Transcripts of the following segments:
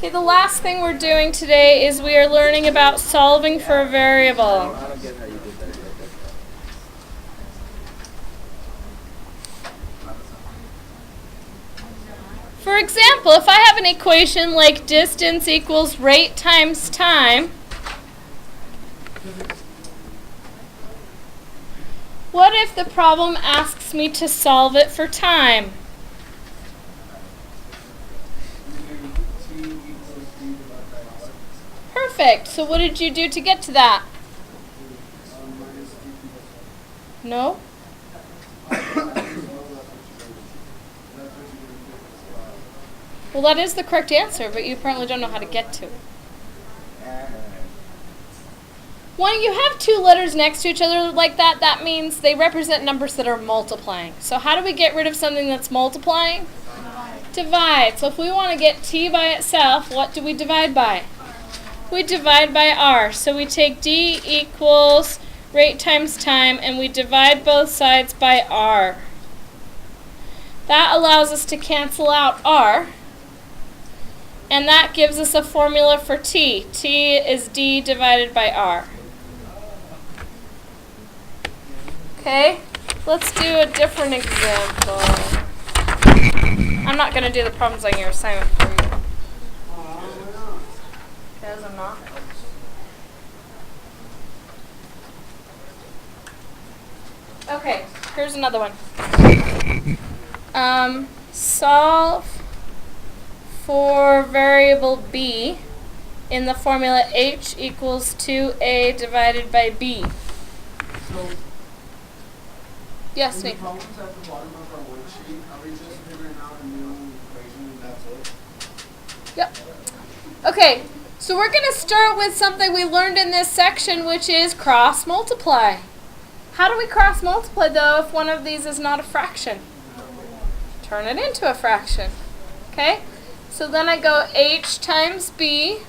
Okay, the last thing we're doing today is we are learning about solving for a variable. For example, if I have an equation like distance equals rate times time, what if the problem asks me to solve it for time? Perfect. So what did you do to get to that? No? Well, that is the correct answer, but you apparently don't know how to get to it. When you have two letters next to each other like that, that means they represent numbers that are multiplying. So how do we get rid of something that's multiplying? Divide. So if we want to get t by itself, what do we divide by? We divide by r. So we take d equals rate times time, and we divide both sides by r. That allows us to cancel out r. And that gives us a formula for t. T is d divided by r. Okay, let's do a different example. I'm not going to do the problems on your assignment for you. Because I'm not. Okay, here's another one. Solve for variable b in the formula h equals 2a divided by b. Yes, Nate. The problems at the bottom of our worksheet, are we just figuring out a new equation and that's it? Yep. Okay, so we're going to start with something we learned in this section, which is cross multiply. How do we cross multiply, though, if one of these is not a fraction? Turn it into a fraction. Okay? So then I go h times b.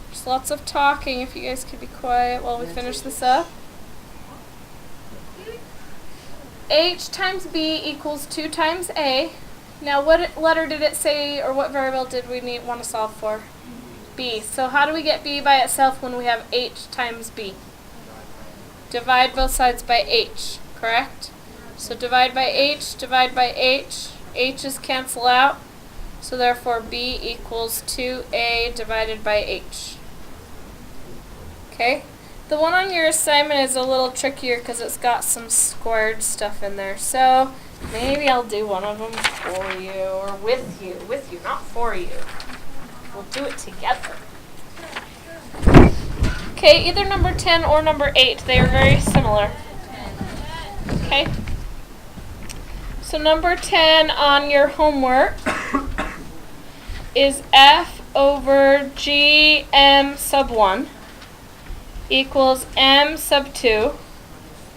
There's lots of talking, if you guys could be quiet while we finish this up. H times b equals 2 times a. Now what letter did it say, or what variable did we want to solve for? B. So how do we get b by itself when we have h times b? Divide both sides by h, correct? So divide by h, h's cancel out. So therefore b equals 2a divided by h. Okay? The one on your assignment is a little trickier because it's got some squared stuff in there. So maybe I'll do one of them for you, or with you, not for you. We'll do it together. Okay, either number 10 or number 8. They are very similar. Okay? So number 10 on your homework is f over g m sub 1 equals m sub 2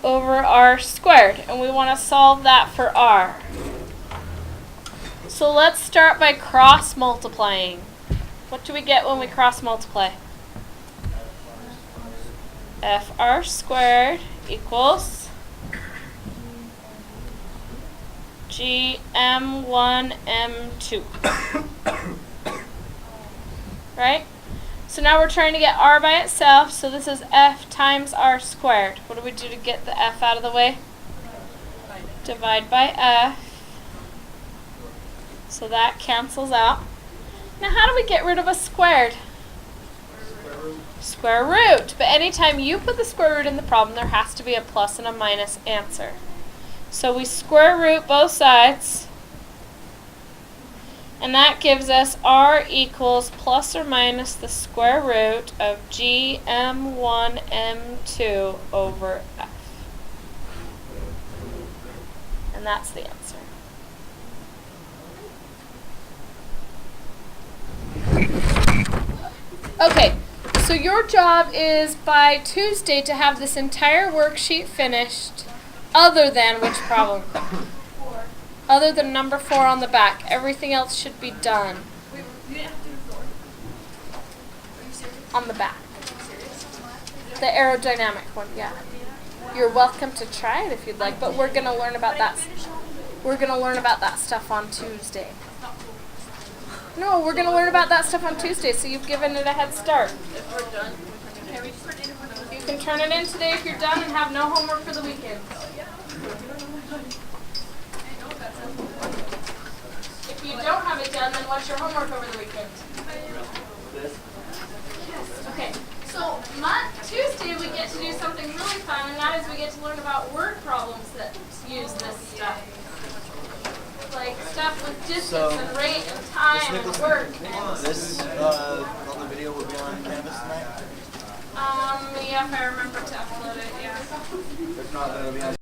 over r squared. And we want to solve that for r. So let's start by cross multiplying. What do we get when we cross multiply? Fr squared equals gm1 m2. Right? So now we're trying to get r by itself, so this is f times r squared. What do we do to get the f out of the way? Divide by f. So that cancels out. Now how do we get rid of a squared? Square root. But anytime you put the square root in the problem, there has to be a plus and a minus answer. So we square root both sides. And that gives us r equals plus or minus the square root of gm1 m2 over f. And that's the answer. Okay, so your job is by Tuesday to have this entire worksheet finished, other than which problem? Other than number 4 on the back. Everything else should be done. Wait, you didn't have to do 4? Are you serious? On the back. Are you serious? The aerodynamic one, yeah. You're welcome to try it if you'd like, but we're going to learn about that. We're going to learn about that stuff on Tuesday. No, we're going to learn about that stuff on Tuesday, so you've given it a head start. If we're done, can we turn it in for the You can turn it in today if you're done and have no homework for the weekend. If you don't have it done, then what's your homework over the weekend? Okay, so Tuesday we get to do something really fun, and that is we get to learn about word problems that use this stuff. Like stuff with distance and rate and time and work. This the video will be on Canvas tonight. Yeah, if I remember to upload it, yeah. If not, then it'll be on